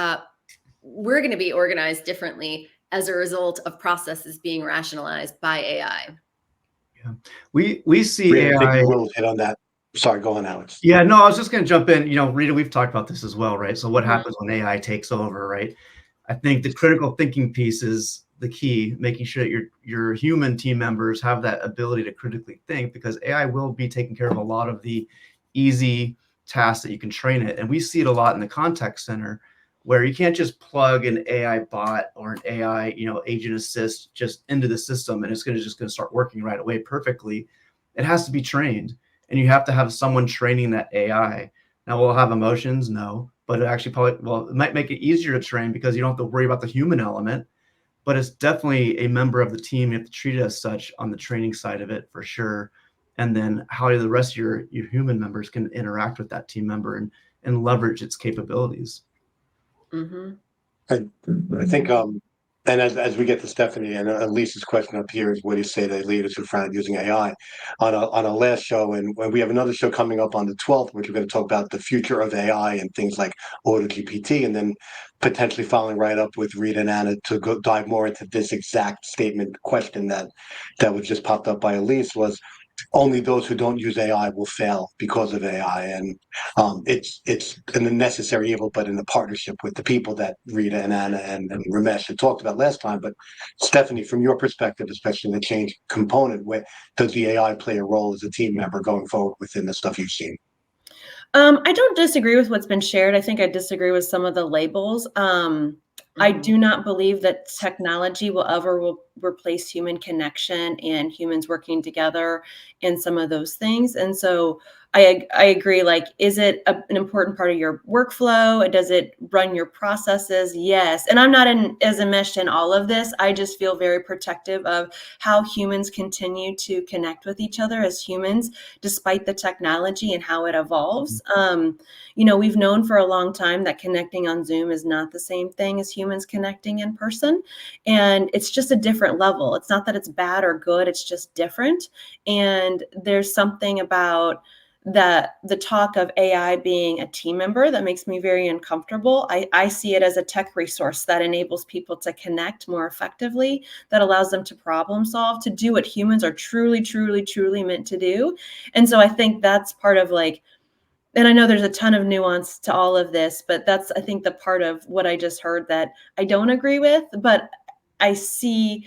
we're going to be organized differently as a result of processes being rationalized by AI. Yeah, we see Rita, I think AI. you will hit on that. Sorry, go on, Alex. Yeah, no, I was just going to jump in. You know, Rita, we've talked about this as well, right? So what Mhm. happens when AI takes over, right? I think the critical thinking piece is the key, making sure that your human team members have that ability to critically think, because AI will be taking care of a lot of the easy tasks that you can train it. And we see it a lot in the contact center, where you can't just plug an AI bot or an AI, agent assist just into the system and it's just going to start working right away perfectly. It has to be trained, and you have to have someone training that AI. Now, will it have emotions? No, but it actually it might make it easier to train because you don't have to worry about the human element, but it's definitely a member of the team. You have to treat it as such on the training side of it for sure. And then how the rest of your human members can interact with that team member and leverage its capabilities. Mm-hmm. I think, and as we get to Stephanie and Lisa's question up here is, what do you say to leaders who found using AI on a last show? And when we have another show coming up on the 12th, which we're going to talk about the future of AI and things like AutoGPT, and then potentially following right up with Rita and Anna to go dive more into this exact statement question that was just popped up by Elise, was only those who don't use AI will fail because of AI, and it's a necessary evil, but in a partnership with the people that Rita and Anna and Ramesh had talked about last time. But Stephanie, from your perspective, especially the change component, where does the AI play a role as a team member going forward within the stuff you've seen? I don't disagree with what's been shared. I think I disagree with some of the labels. I do not believe that technology will ever replace human connection and humans working together and some of those things. And so I agree. Like, is it an important part of your workflow? Does it run your processes? Yes. And I'm not as enmeshed in all of this. I just feel very protective of how humans continue to connect with each other as humans, despite the technology and how it evolves. We've known for a long time that connecting on Zoom is not the same thing as humans connecting in person. And it's just a different level. It's not that it's bad or good, it's just different. And there's something about the talk of AI being a team member that makes me very uncomfortable. I see it as a tech resource that enables people to connect more effectively, that allows them to problem solve, to do what humans are truly, truly, truly meant to do. And so I think that's part of and I know there's a ton of nuance to all of this, but that's, I think, the part of what I just heard that I don't agree with, but I see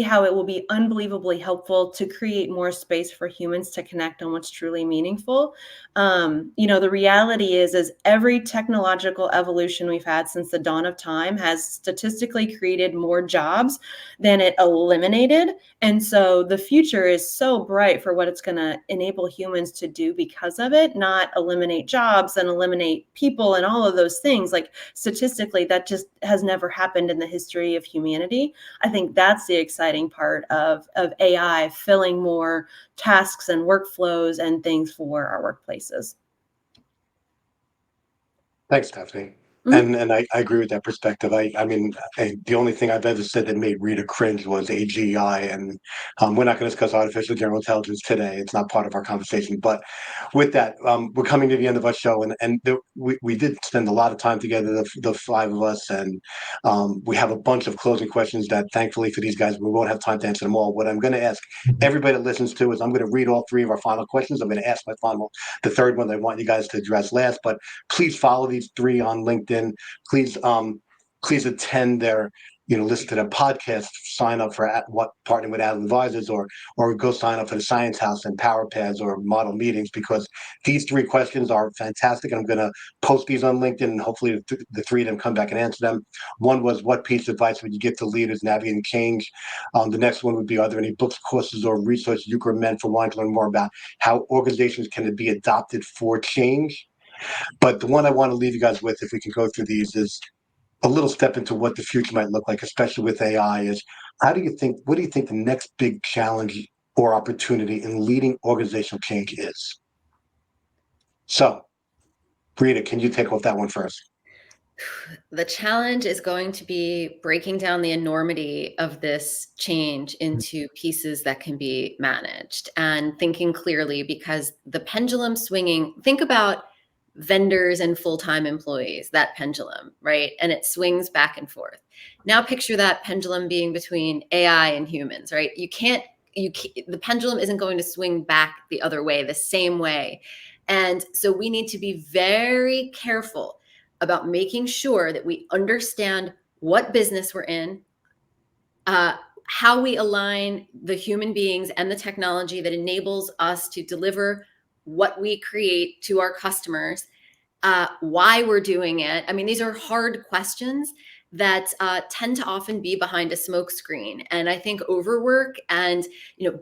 how it will be unbelievably helpful to create more space for humans to connect on what's truly meaningful. The reality is every technological evolution we've had since the dawn of time has statistically created more jobs than it eliminated. And so the future is so bright for what it's going to enable humans to do because of it, not eliminate jobs and eliminate people and all of those things. Like, statistically, that just has never happened in the history of humanity. I think that's the exciting part of AI filling more tasks and workflows and things for our workplaces. Thanks, Stephanie. And I agree with that perspective. I mean, the only thing I've ever said that made Rita cringe was AGI, and we're not going to discuss artificial general intelligence today. It's not part of our conversation. But with that, we're coming to the end of our show, and we did spend a lot of time together, the five of us, and we have a bunch of closing questions that, thankfully for these guys, we won't have time to answer them all. What I'm going to ask everybody that listens to is, I'm going to read all three of our final questions. I'm going to ask the third one I want you guys to address last, but please follow these three on LinkedIn. Please attend their, listen to their podcast, sign up for partnering with Adler Advisors, or go sign up for the Science House and Power Pads or model meetings, because these three questions are fantastic. I'm going to post these on LinkedIn, and hopefully the three of them come back and answer them. One was, what piece of advice would you give to leaders navigating change? The next one would be, are there any books, courses, or resources you can recommend for wanting to learn more about how organizations can be adopted for change? But the one I want to leave you guys with, if we can go through these, is a little step into what the future might look like, especially with AI, is what do you think the next big challenge or opportunity in leading organizational change is? So, Rita, can you take off that one first? The challenge is going to be breaking down the enormity of this change into pieces that can be managed and thinking clearly, because the pendulum swinging, think about vendors and full-time employees, that pendulum, right? And it swings back and forth. Now picture that pendulum being between AI and humans, right? The pendulum isn't going to swing back the other way, the same way. And so we need to be very careful about making sure that we understand what business we're in, how we align the human beings and the technology that enables us to deliver what we create to our customers, why we're doing it. I mean, these are hard questions that tend to often be behind a smoke screen. And I think overwork and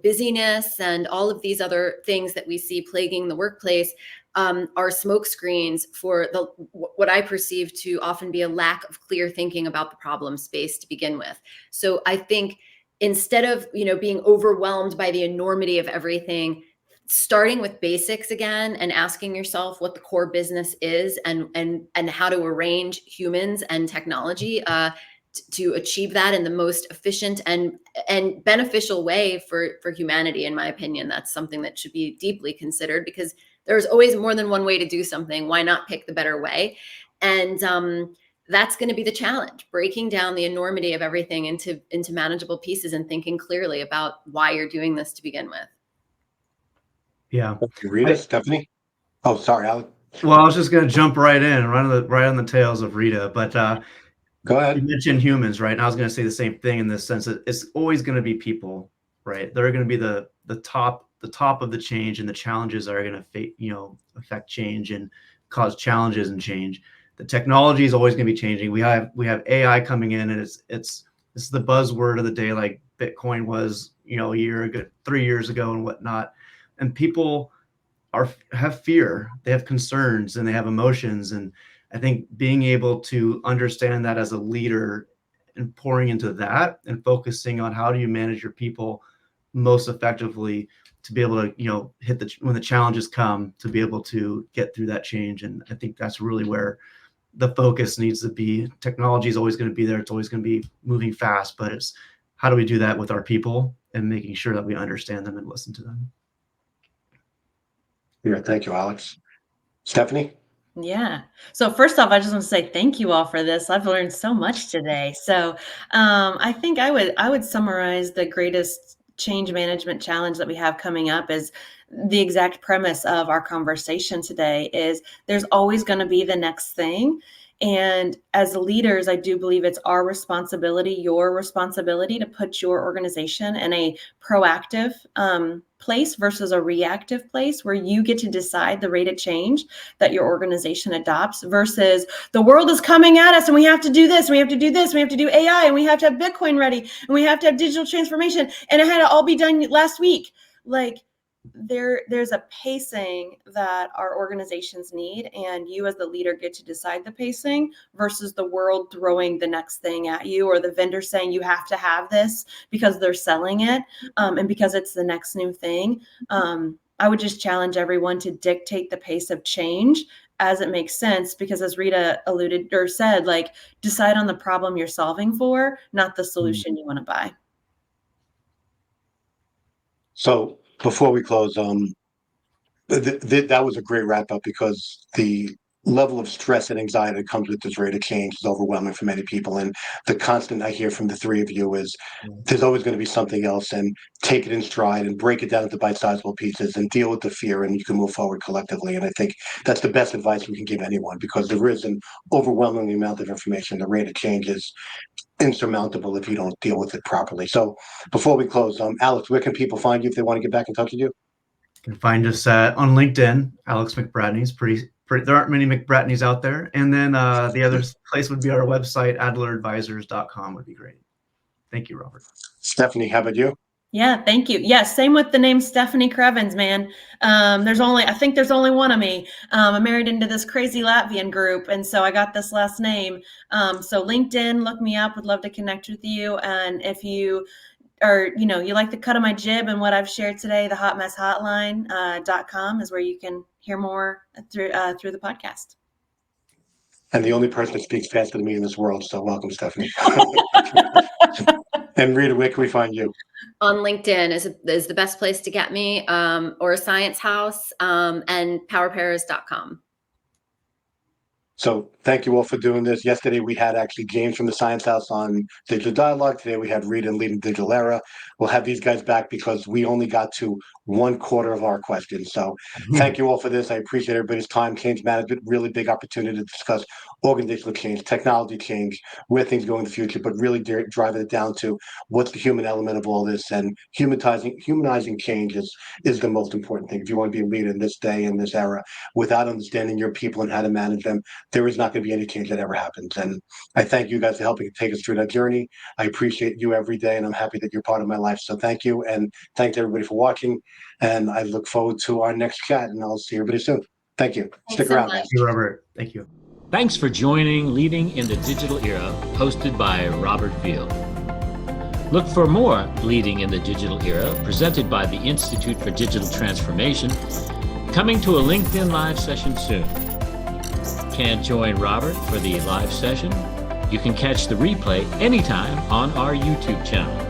busyness and all of these other things that we see plaguing the workplace are smoke screens for what I perceive to often be a lack of clear thinking about the problem space to begin with. So I think instead of being overwhelmed by the enormity of everything, starting with basics again and asking yourself what the core business is and how to arrange humans and technology to achieve that in the most efficient and beneficial way for humanity. In my opinion, that's something that should be deeply considered, because there's always more than one way to do something. Why not pick the better way? And that's going to be the challenge, breaking down the enormity of everything into manageable pieces and thinking clearly about why you're doing this to begin with. Yeah. Rita, Stephanie? Oh, sorry, Alex. Well, I was just going to jump right in, right on the tails of Rita, but go ahead. You mentioned humans, right? And I was going to say the same thing in this sense that it's always going to be people, right? They're going to be the top of the change, and the challenges are going to affect change and cause challenges and change. The technology is always going to be changing. We have AI coming in, and it's the buzzword of the day, like Bitcoin was, a year ago, 3 years ago, and whatnot. And people have fear, they have concerns, and they have emotions. And I think being able to understand that as a leader and pouring into that and focusing on how do you manage your people most effectively to be able to, when the challenges come, to be able to get through that change. And I think that's really where the focus needs to be. Technology is always going to be there. It's always going to be moving fast, but it's how do we do that with our people and making sure that we understand them and listen to them. Yeah, thank you, Alex. Stephanie? Yeah. So first off, I just want to say thank you all for this. I've learned so much today. So I think I would summarize the greatest change management challenge that we have coming up is the exact premise of our conversation today is there's always going to be the next thing. And as leaders, I do believe it's our responsibility, your responsibility to put your organization in a proactive place versus a reactive place where you get to decide the rate of change that your organization adopts versus the world is coming at us and we have to do this, and we have to do this, and we have to do AI, and we have to have Bitcoin ready, and we have to have digital transformation, and it had to all be done last week. Like, there's a pacing that our organizations need, and you as the leader get to decide the pacing versus the world throwing the next thing at you, or the vendor saying you have to have this because they're selling it and because it's the next new thing. I would just challenge everyone to dictate the pace of change as it makes sense, because as Rita alluded or said, like, decide on the problem you're solving for, not the solution you want to buy. So before we close, that was a great wrap up, because the level of stress and anxiety that comes with this rate of change is overwhelming for many people. And the constant I hear from the three of you is there's always going to be something else, and take it in stride and break it down into bite-sizable pieces and deal with the fear, and you can move forward collectively. And I think that's the best advice we can give anyone, because there is an overwhelming amount of information. The rate of change is insurmountable if you don't deal with it properly. So before we close, Alex, where can people find you if they want to get back in touch with you? You can find us on LinkedIn, Alex McBratney's. Pretty. There aren't many McBratneys out there. And then the other place would be our website, adleradvisors.com would be great. Thank you, Robert. Stephanie, how about you? Yeah, thank you. Yeah, same with the name Stephanie Crevens, man. I think there's only one of me. I'm married into this crazy Latvian group, and so I got this last name. So LinkedIn, look me up. Would love to connect with you. And if you are, you like the cut of my jib and what I've shared today, the hotmesshotline.com is where you can hear more through the podcast. And the only person that speaks faster than me in this world. So welcome, Stephanie. And Rita, where can we find you? On LinkedIn is the best place to get me, or Science House, and powerpairs.com. So thank you all for doing this. Yesterday we had actually James from the Science House on digital dialogue. Today we had Rita and Leading Digital Era. We'll have these guys back because we only got to 1/4 of our questions. So thank you all for this. I appreciate everybody's time. Change management, really big opportunity to discuss organizational change, technology change, where things go in the future, but really driving it down to what's the human element of all this, and humanizing change is the most important thing. If you want to be a leader in this day, in this era, without understanding your people and how to manage them, there is not going to be any change that ever happens. And I thank you guys for helping take us through that journey. I appreciate you every day, and I'm happy that you're part of my life. So thank you, and thanks everybody for watching. And I look forward to our next chat, and I'll see everybody soon. Thank you. Stick around, guys. Thank you, Robert. Thank you. Thanks for joining Leading in the Digital Era, hosted by Robert Field. Look for more Leading in the Digital Era, presented by the Institute for Digital Transformation, coming to a LinkedIn Live session soon. Can't join Robert for the live session? You can catch the replay anytime on our YouTube channel.